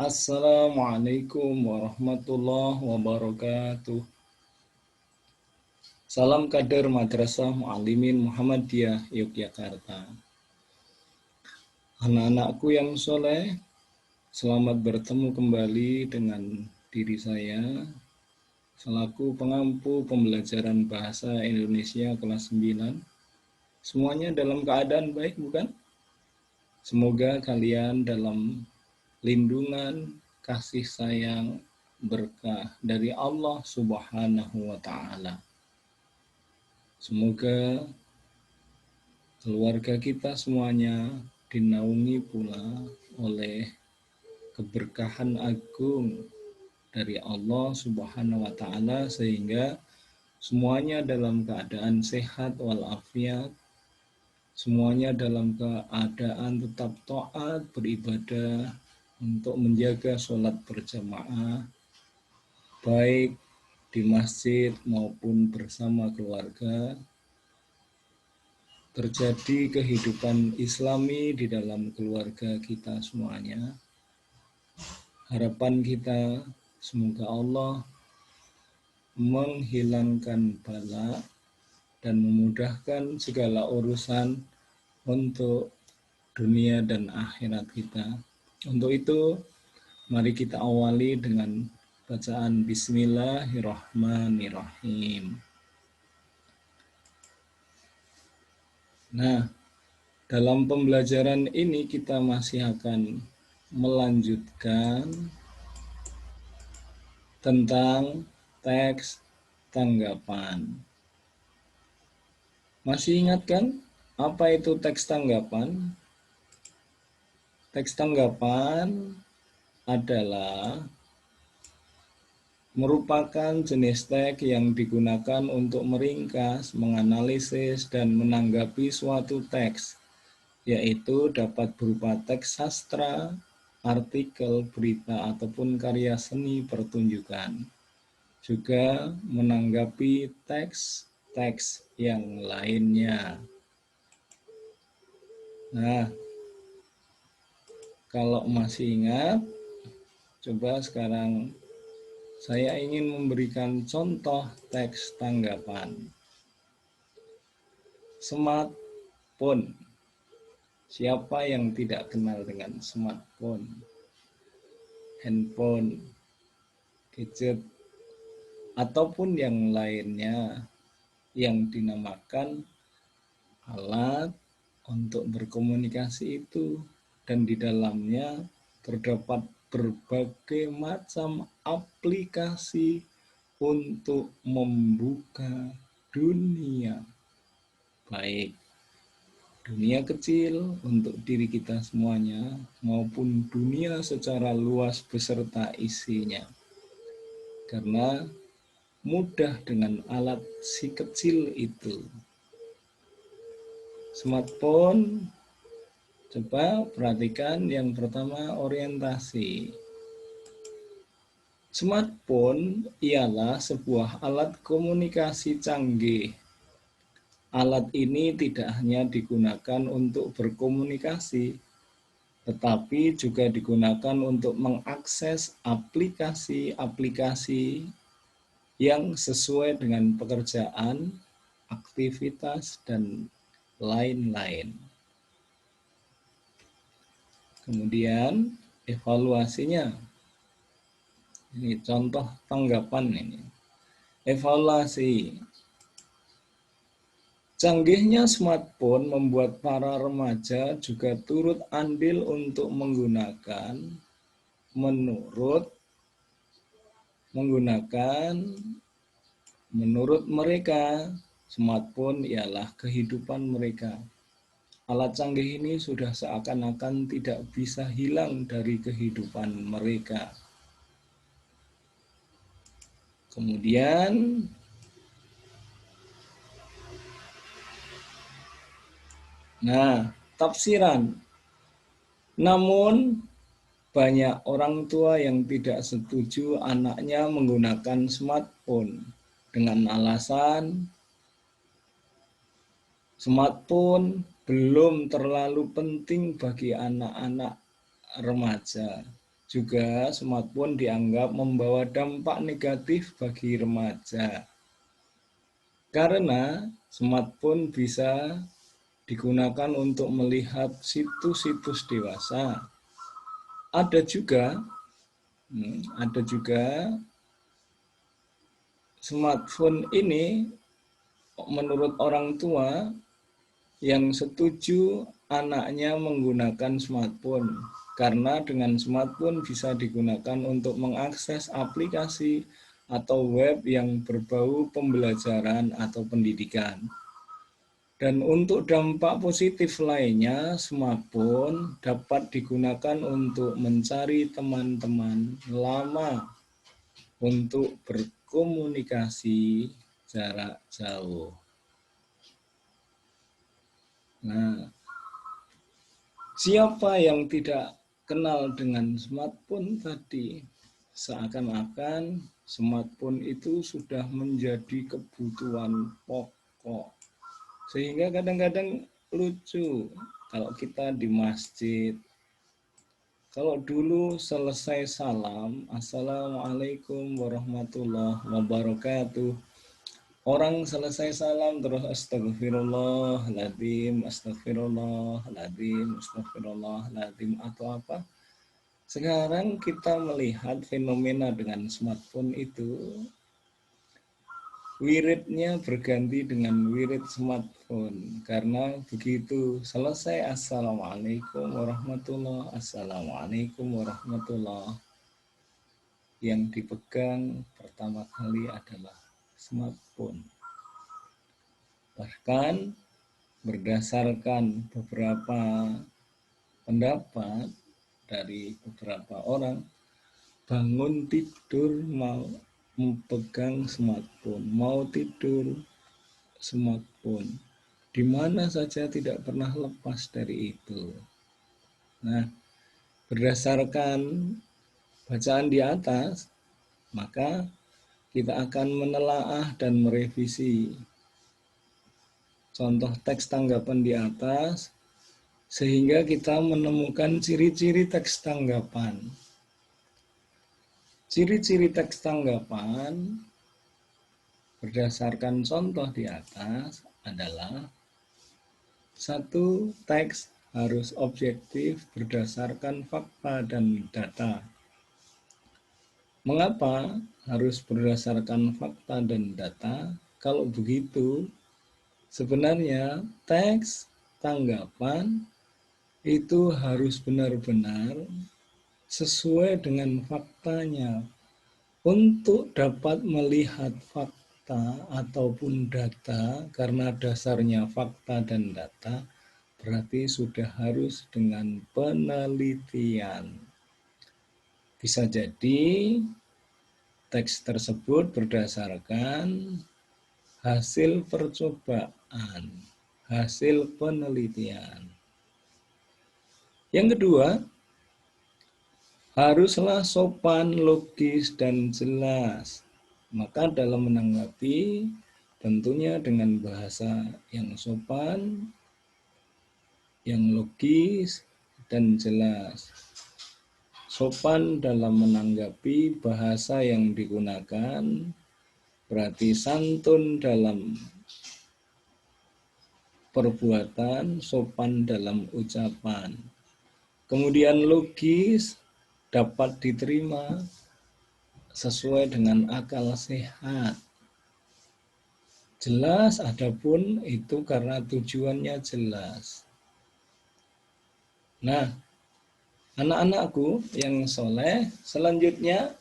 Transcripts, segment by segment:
Assalamualaikum warahmatullahi wabarakatuh. Salam kader Madrasah Muallimin Muhammadiyah Yogyakarta. Anak-anakku yang soleh, selamat bertemu kembali dengan diri saya selaku pengampu pembelajaran bahasa Indonesia kelas 9. Semuanya dalam keadaan baik, bukan? Semoga kalian dalam lindungan, kasih sayang, berkah dari Allah Subhanahu wa Ta'ala. Semoga keluarga kita semuanya dinaungi pula oleh keberkahan agung dari Allah Subhanahu wa Ta'ala, sehingga semuanya dalam keadaan sehat walafiat, semuanya dalam keadaan tetap taat beribadah untuk menjaga sholat berjamaah, baik di masjid maupun bersama keluarga. Terjadi kehidupan Islami di dalam keluarga kita semuanya. Harapan kita semoga Allah menghilangkan bala dan memudahkan segala urusan untuk dunia dan akhirat kita. Untuk itu, mari kita awali dengan bacaan Bismillahirrahmanirrahim. Nah, dalam pembelajaran ini kita masih akan melanjutkan tentang teks tanggapan. Masih ingat kan apa itu teks tanggapan? Teks tanggapan adalah merupakan jenis teks yang digunakan untuk meringkas, menganalisis, dan menanggapi suatu teks, yaitu dapat berupa teks sastra, artikel, berita, ataupun karya seni pertunjukan. Juga menanggapi teks-teks yang lainnya. Nah, kalau masih ingat, coba sekarang saya ingin memberikan contoh teks tanggapan. Smartphone. Siapa yang tidak kenal dengan smartphone? Handphone, gadget, ataupun yang lainnya yang dinamakan alat untuk berkomunikasi itu, dan di dalamnya terdapat berbagai macam aplikasi untuk membuka dunia, baik dunia kecil untuk diri kita semuanya maupun dunia secara luas beserta isinya. Karena mudah dengan alat si kecil itu. Smartphone, coba perhatikan yang pertama, orientasi. Smartphone ialah sebuah alat komunikasi canggih. Alat ini tidak hanya digunakan untuk berkomunikasi, tetapi juga digunakan untuk mengakses aplikasi-aplikasi yang sesuai dengan pekerjaan, aktivitas, dan lain-lain. Kemudian evaluasinya. Ini contoh tanggapan ini. Evaluasi. Canggihnya smartphone membuat para remaja juga turut andil untuk menggunakan menurut mereka, smartphone ialah kehidupan mereka. Alat canggih ini sudah seakan-akan tidak bisa hilang dari kehidupan mereka. Kemudian tafsiran. Namun banyak orang tua yang tidak setuju anaknya menggunakan smartphone dengan alasan smartphone belum terlalu penting bagi anak-anak remaja. juga smartphone dianggap membawa dampak negatif bagi remaja. Karena smartphone bisa digunakan untuk melihat situs-situs dewasa. Ada juga smartphone ini menurut orang tua yang setuju anaknya menggunakan smartphone, karena dengan smartphone bisa digunakan untuk mengakses aplikasi atau web yang berbau pembelajaran atau pendidikan. Dan untuk dampak positif lainnya, smartphone dapat digunakan untuk mencari teman-teman lama untuk berkomunikasi jarak jauh. Nah, siapa yang tidak kenal dengan smartphone tadi? Seakan-akan smartphone itu sudah menjadi kebutuhan pokok. Sehingga kadang-kadang lucu kalau kita di masjid. Kalau dulu selesai salam, Assalamualaikum warahmatullahi wabarakatuh. Orang selesai salam terus astagfirullahaladzim, astagfirullahaladzim, astagfirullahaladzim atau apa. Sekarang kita melihat fenomena dengan smartphone itu, wiridnya berganti dengan wirid smartphone. Karena begitu selesai Assalamualaikum warahmatullahi, Assalamualaikum warahmatullahi, yang dipegang pertama kali adalah smartphone. Bahkan berdasarkan beberapa pendapat dari beberapa orang, bangun tidur mau memegang smartphone, mau tidur smartphone, di mana saja tidak pernah lepas dari itu. Nah, berdasarkan bacaan di atas, maka kita akan menelaah dan merevisi contoh teks tanggapan di atas, sehingga kita menemukan ciri-ciri teks tanggapan. Ciri-ciri teks tanggapan berdasarkan contoh di atas adalah: 1. Teks harus objektif berdasarkan fakta dan data. Mengapa harus berdasarkan fakta dan data? Kalau begitu, sebenarnya teks tanggapan itu harus benar-benar sesuai dengan faktanya. Untuk dapat melihat fakta ataupun data, karena dasarnya fakta dan data, berarti sudah harus dengan penelitian. Bisa jadi teks tersebut berdasarkan hasil percobaan, hasil penelitian. Yang kedua, haruslah sopan, logis, dan jelas. Maka dalam menanggapi, tentunya dengan bahasa yang sopan, yang logis, dan jelas. Sopan dalam menanggapi bahasa yang digunakan, berarti santun dalam perbuatan, sopan dalam ucapan. Kemudian logis, dapat diterima sesuai dengan akal sehat. Jelas adapun itu karena tujuannya jelas. Nah, anak-anakku yang soleh, selanjutnya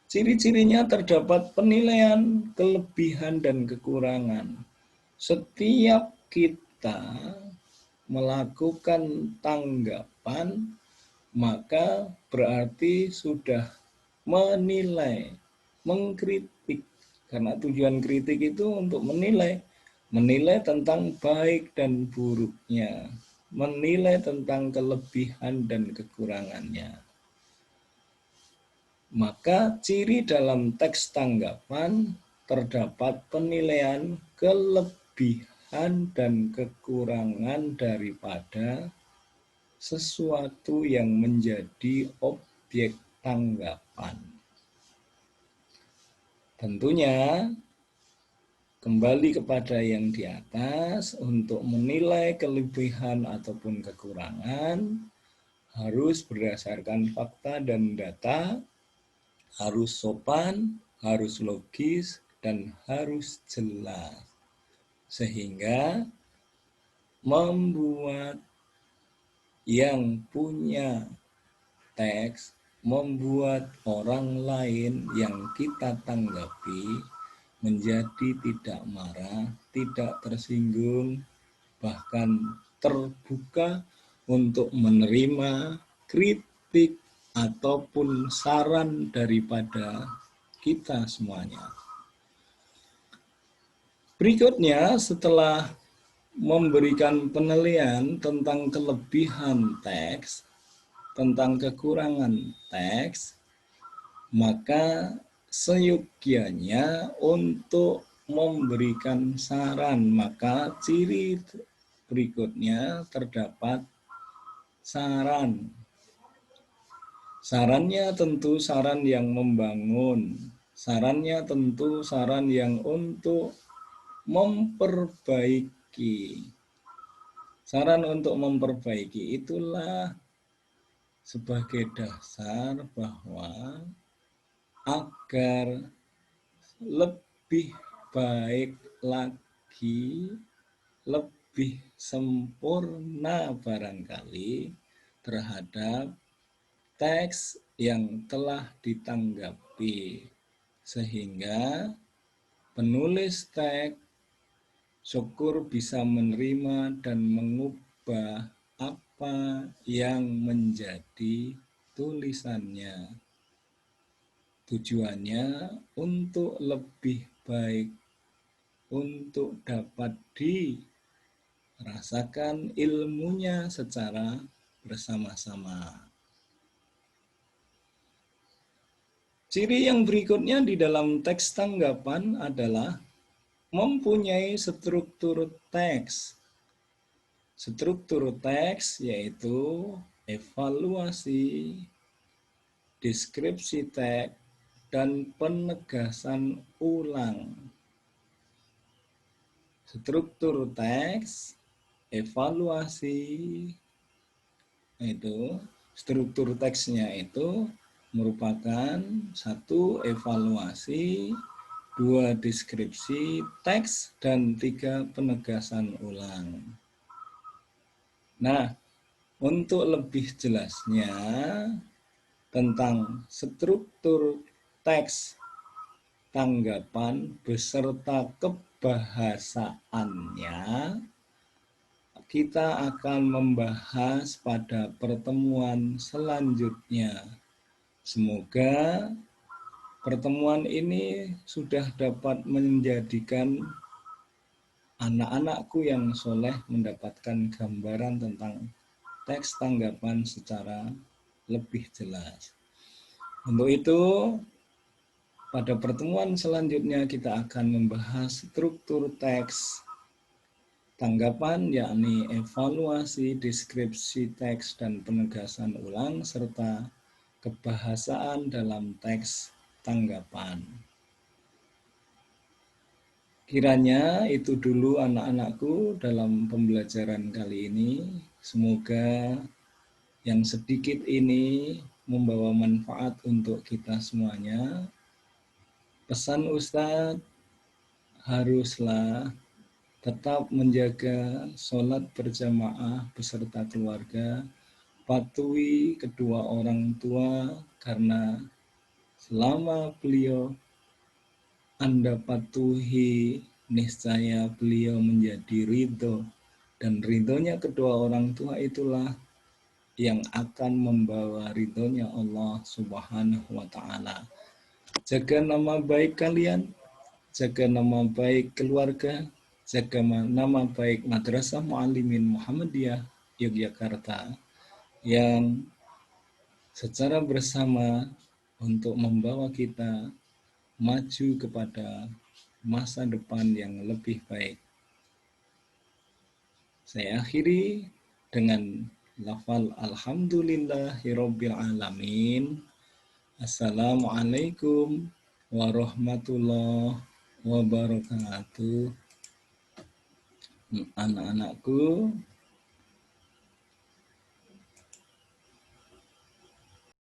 ciri-cirinya terdapat penilaian kelebihan dan kekurangan. Setiap kita melakukan tanggapan, maka berarti sudah menilai, mengkritik. Karena tujuan kritik itu untuk menilai tentang baik dan buruknya, menilai tentang kelebihan dan kekurangannya. Maka ciri dalam teks tanggapan terdapat penilaian kelebihan dan kekurangan daripada sesuatu yang menjadi objek tanggapan. Tentunya kembali kepada yang di atas, untuk menilai kelebihan ataupun kekurangan harus berdasarkan fakta dan data, harus sopan, harus logis, dan harus jelas. Sehingga membuat yang punya teks, membuat orang lain yang kita tanggapi menjadi tidak marah, tidak tersinggung, bahkan terbuka untuk menerima kritik ataupun saran daripada kita semuanya. Berikutnya, setelah memberikan penilaian tentang kelebihan teks, tentang kekurangan teks, maka seyogianya untuk memberikan saran. Maka ciri berikutnya terdapat saran. Sarannya tentu saran yang membangun. Sarannya tentu saran yang untuk memperbaiki. Saran untuk memperbaiki itulah sebagai dasar bahwa agar lebih baik lagi, lebih sempurna barangkali terhadap teks yang telah ditanggapi, sehingga penulis teks syukur bisa menerima dan mengubah apa yang menjadi tulisannya. Tujuannya untuk lebih baik, untuk dapat dirasakan ilmunya secara bersama-sama. Ciri yang berikutnya di dalam teks tanggapan adalah mempunyai struktur teks. Struktur teks yaitu evaluasi, deskripsi teks, dan penegasan ulang. Struktur teks, evaluasi, itu struktur teksnya itu merupakan 1. Evaluasi, 2. Deskripsi teks, dan 3. Penegasan ulang. Nah, untuk lebih jelasnya tentang struktur teks tanggapan beserta kebahasaannya, kita akan membahas pada pertemuan selanjutnya. Semoga pertemuan ini sudah dapat menjadikan anak-anakku yang soleh mendapatkan gambaran tentang teks tanggapan secara lebih jelas. Untuk itu, pada pertemuan selanjutnya kita akan membahas struktur teks tanggapan, yakni evaluasi, deskripsi teks, dan penegasan ulang, serta kebahasaan dalam teks tanggapan. Kiranya itu dulu anak-anakku dalam pembelajaran kali ini. Semoga yang sedikit ini membawa manfaat untuk kita semuanya. Pesan Ustadz, haruslah tetap menjaga sholat berjamaah beserta keluarga, patuhi kedua orang tua, karena selama beliau Anda patuhi, niscaya beliau menjadi ridho, dan ridhonya kedua orang tua itulah yang akan membawa ridhonya Allah Subhanahu wa Ta'ala. Jaga nama baik kalian, jaga nama baik keluarga, jaga nama baik Madrasah Muallimin Muhammadiyah Yogyakarta yang secara bersama untuk membawa kita maju kepada masa depan yang lebih baik. Saya akhiri dengan lafal alhamdulillahirabbil alamin. Assalamualaikum warahmatullahi wabarakatuh. Anak-anakku,